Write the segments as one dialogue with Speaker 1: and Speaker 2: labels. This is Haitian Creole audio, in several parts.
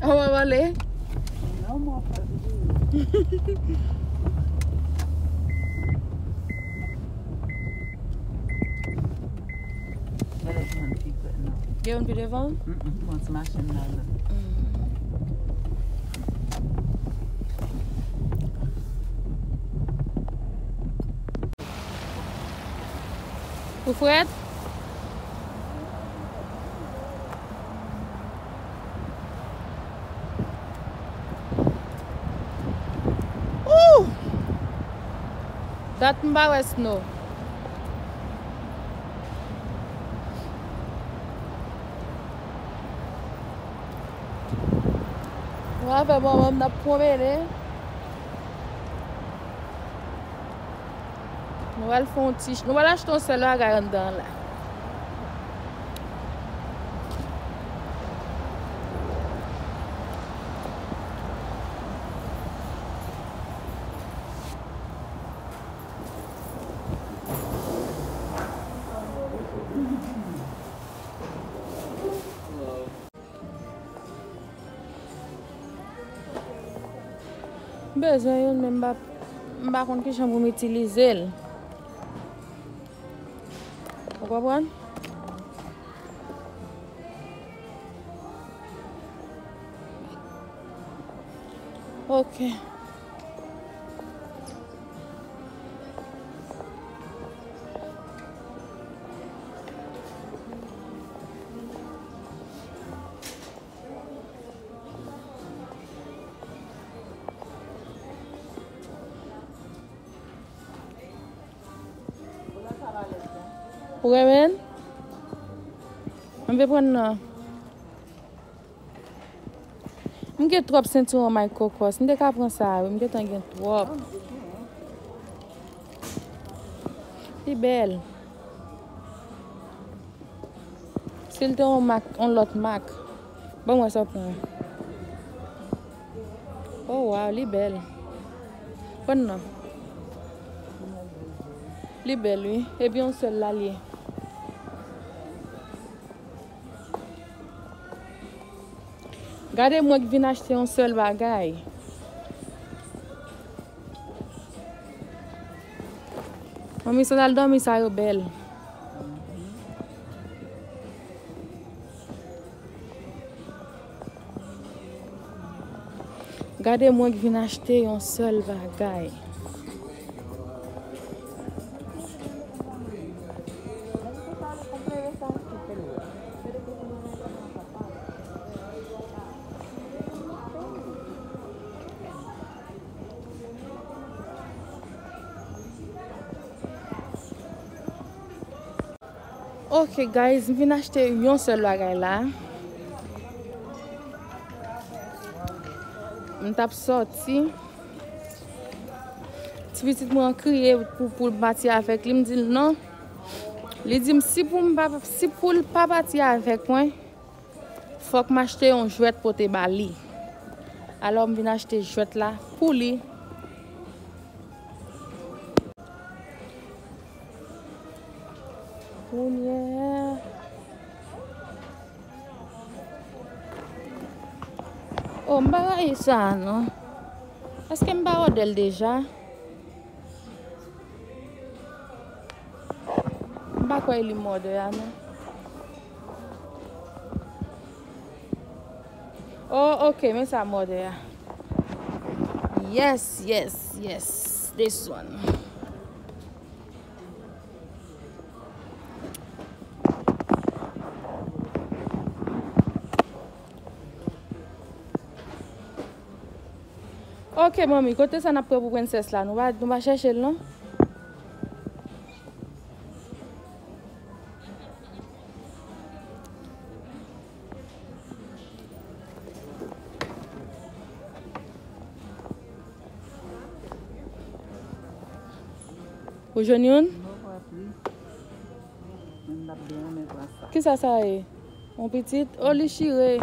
Speaker 1: On va aller.
Speaker 2: Non, moi, pas
Speaker 1: Il y a une plus devant?
Speaker 2: Moi, machine là.
Speaker 1: Vous faites? Ouh! Dat mba wè snow. Wè fè bon mèm nap promene. Nou wèl fon ti. Nou wèl acheton sel bagay an dan la. Bezwen yon men mba kon ki chan pou m'utilize l. Ou kompran? Ok. Pou remen? Mwen ve pren nan. Mwen gen trop sentouron may kokos. Mwen de ka pren sa. Mwen gen tan gen trop. Li bel. Sil te on lot mak. Bon mwen sa pren. Oh wow, li bel. Pren nan. Li bel oui. Et puis on seul la liye. Gade mwen ki vin achete yon seul bagay. Mami sa dal dormi sa yo bel. Gade mwen ki vin achete yon seul bagay. Ok guys, vin achete yon seul bagay la. Mwen tap sorti. Ti pitit mwen kriye pou bati avek. Li m di non. Li di si pou l pa bati avek mwen, fok m achete yon jouet pou te bali. Alors m vin achete jouet la pou li. Yeah. Oh, mba yon sa, non? Eske mba odel deja? Mba kwa li mode ya, non? Oh, ok, men sa mode ya. Yes, yes, yes. This one. Ok, mami, kote sa na pre pou princesse la. Nou va chercher l, non? Ou jwen yon? Ki sa e? Mon petit? Oh, li chire.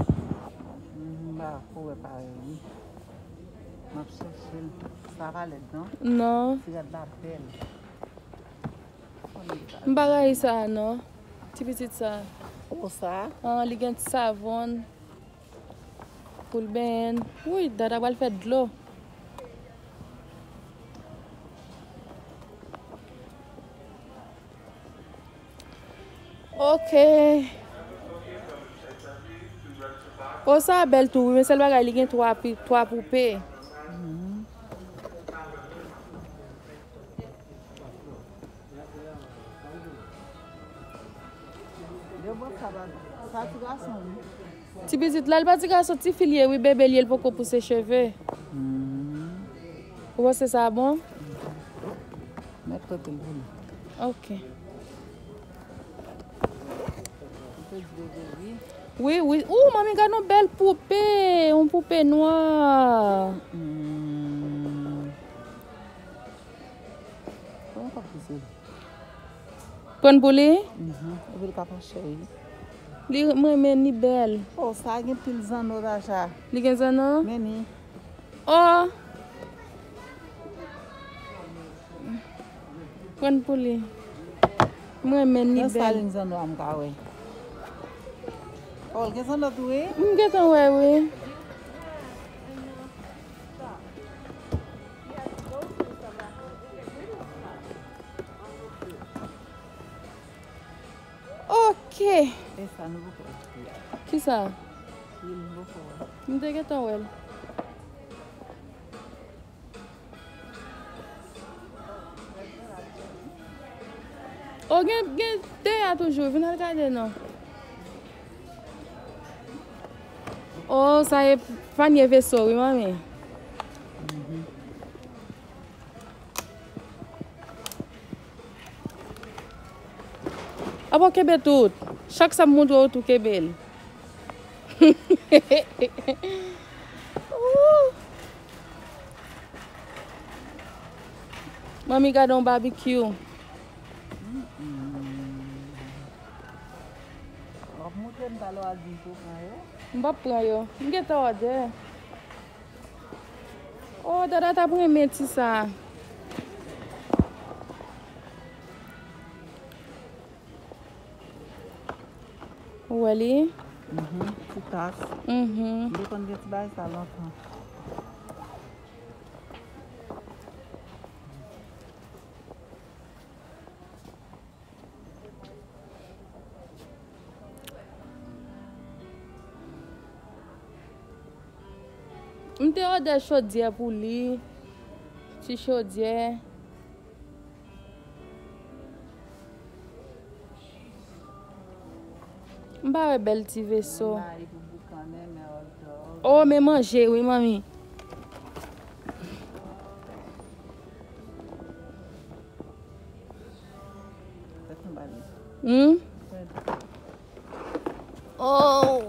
Speaker 2: Ça va là-dedans?
Speaker 1: Non.
Speaker 2: C'est de la belle.
Speaker 1: Mbagay sa, non? Ti petit sa.
Speaker 2: Oh, ça?
Speaker 1: Ah, li gen ti savon. Poule ben. Oui, dada va le faire de l'eau. Ok. Oh, ça belle tout, mais c'est le bagage, il y a trois poupées.
Speaker 2: Je vois ça va. Ça, tu garçon.
Speaker 1: Ti bizit là, le petit garçon, petit filier, oui, bébé, il faut couper ses cheveux. Ouais, c'est ça bon?
Speaker 2: Mettre côté le boulot.
Speaker 1: Ok.
Speaker 2: Petit bébé.
Speaker 1: Oui, oui. Ouh, maman, regarde une belle poupée. Une poupée noire.
Speaker 2: Comment ça fait?
Speaker 1: Prends pour lui?
Speaker 2: Et puis le capon chéri.
Speaker 1: Moi, ni belle.
Speaker 2: Oh, ça a un pile zano d'achat.
Speaker 1: Li gen zanan?
Speaker 2: Meni.
Speaker 1: Oh! Prends pour lui. Moi, ni
Speaker 2: Nan
Speaker 1: belle.
Speaker 2: salin zano am ka we. Oh, gen zano tou we?
Speaker 1: M'getan ouais, oui. Ok.
Speaker 2: E sa nou pou.
Speaker 1: Qui ça?
Speaker 2: Il nou pou.
Speaker 1: M'getan ouais. Oh, gen te a toujours. Vin regarder non. Oh, ça est panier vaisseau, oui, maman. Ah bon, Québec tout. Chaque ça montre tout Québec. Mami garde un barbecue.
Speaker 2: Oh, mouten talo a di pou kan yo.
Speaker 1: M'pa prend yo. M'geta order. Oh, dada ta prend mettre ça. Wali.
Speaker 2: Ti tas. De kon get bay sa lontan.
Speaker 1: M'te order chaudière pour lui. Ti chaudière. M'pa ouais belle ti vaisseau.
Speaker 2: Mari pou boukan men ordo.
Speaker 1: Oh, mais manger, oui, mami.
Speaker 2: Tet nou bali.
Speaker 1: Oh.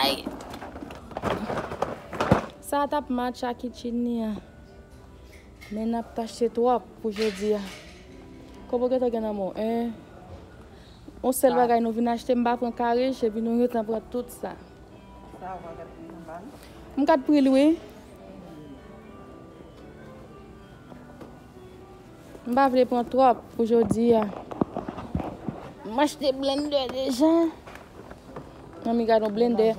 Speaker 1: Aïe. Ça tape match à kitchen. Mais n'a pas acheté trop pour aujourd'hui. Comment que tu as mon on seul bagay nous venons acheter m'pa prendre carré et puis nous retan prendre tout ça.
Speaker 2: Sa wak at nou bali.
Speaker 1: M'kat pour lui. M'pa vle prendre trop pour aujourd'hui. M'acheter blender déjà. Mami garde un blender.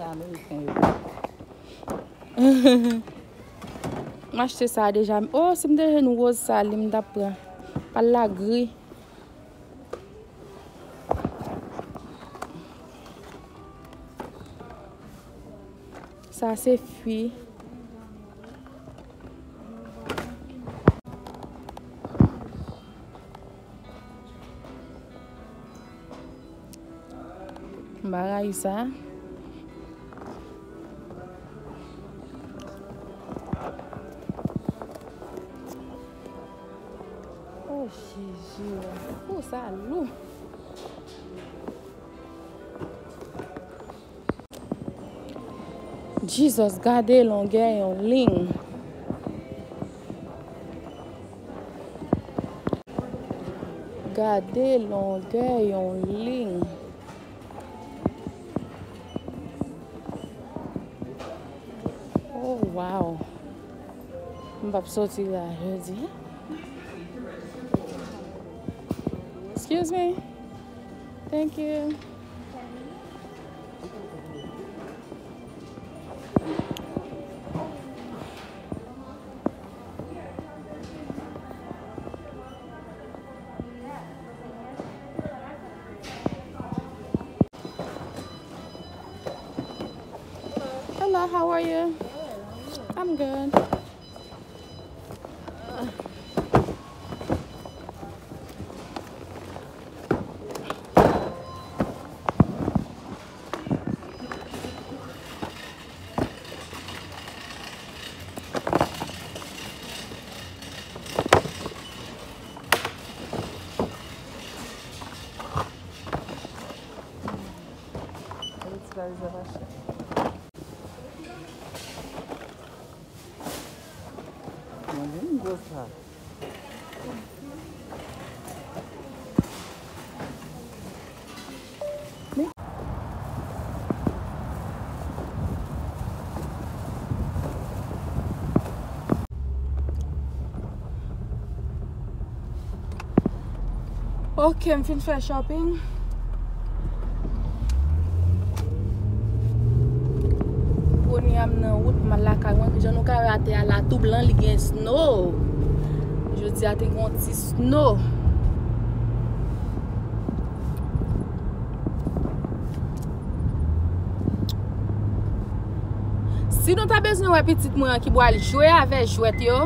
Speaker 1: M'acheter ça déjà. Oh, c'est déjà une rose ça, m'da prend. Pas la gris. Ça c'est fui. Bagaille ça. Oh Jésus. Oh ça lourd. Jesus, gardez longueur en ligne. Gardez longueur en ligne. Oh wow. Je vais sortir là, je dis. Excuse me. Thank you. how are you? I'm good. Ok, m fin fè shopping. Poni am nan wout man la kagwan ki jan nou ka rate a la tou blan li gen snow. Je di ate kon ti snow. Si nou ta bezwen wè petit mwen ki bo al jwe avè jwet yo,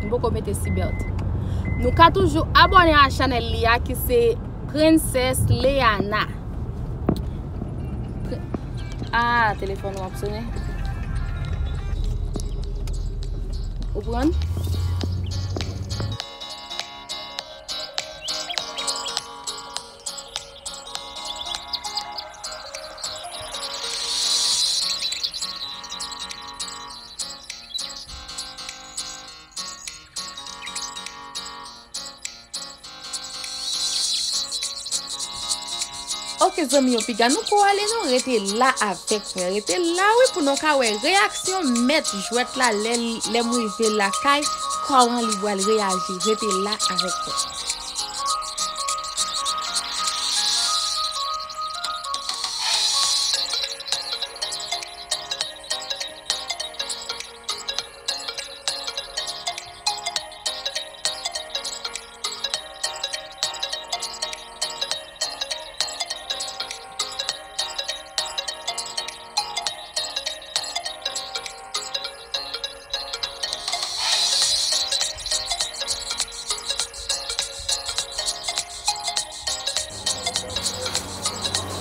Speaker 1: mbo ko mette si belt. Nou ka toujou abone a chanel li a ki se Princess Leana. Ah, téléphone wap sonne. Ou pran? Ok, zami yo piga, nou ko ale nou rete la avek mwen. Rete la we pou nou ka we reaksyon met jwet la le mou yve la kay koman li wale reagi. Rete la avek mwen.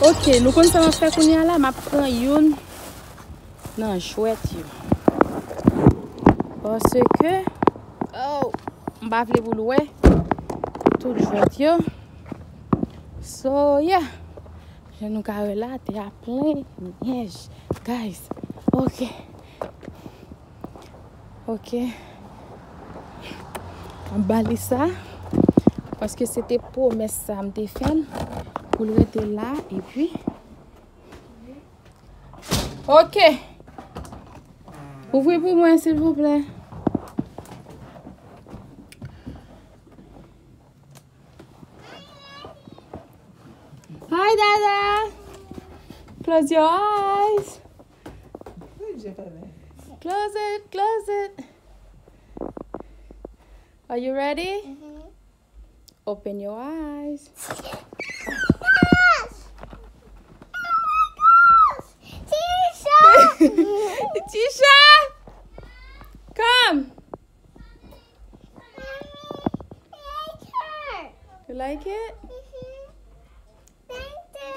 Speaker 1: Ok, nou kon sa ma fe koun ya la, ma pran yon nan chouet yo. Parce que, oh, mba vle pou louwe, tout chouet yo. So, yeah, jen nou kare la, te a plein neige. Guys, ok. Ok. Mbali sa, parce que c'était pour mes sam te fen. Pour le rester là et puis ok, ouvrez pour moi s'il vous plaît. Hi Dada, close your eyes. Close it. Are you ready? Open your eyes. Tisha, come. You like it?
Speaker 3: Thank you.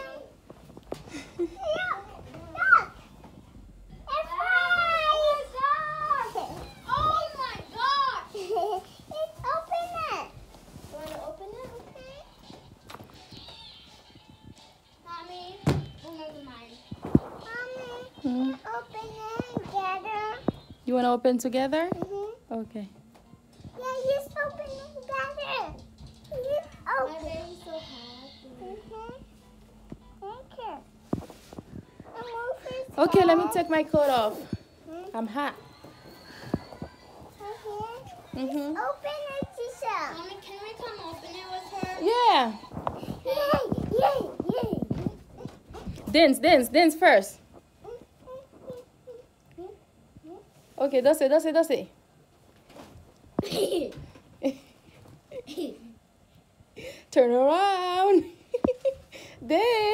Speaker 3: Oh my gosh! Let's open it. You want to open it? Okay. Mommy, never mind. Mommy, open it together.
Speaker 1: You want to open together?
Speaker 3: Mm-hmm.
Speaker 1: Okay.
Speaker 3: Yeah, just open it together. Just open. My baby's so happy. Mm-hmm. Thank you.
Speaker 1: Okay, let me take my coat off. I'm hot.
Speaker 3: Open it, Tisha. Mommy, can we come open it with her?
Speaker 1: Yeah.
Speaker 3: Yay.
Speaker 1: Dance first. Okay, that's it. Turn around. Dance.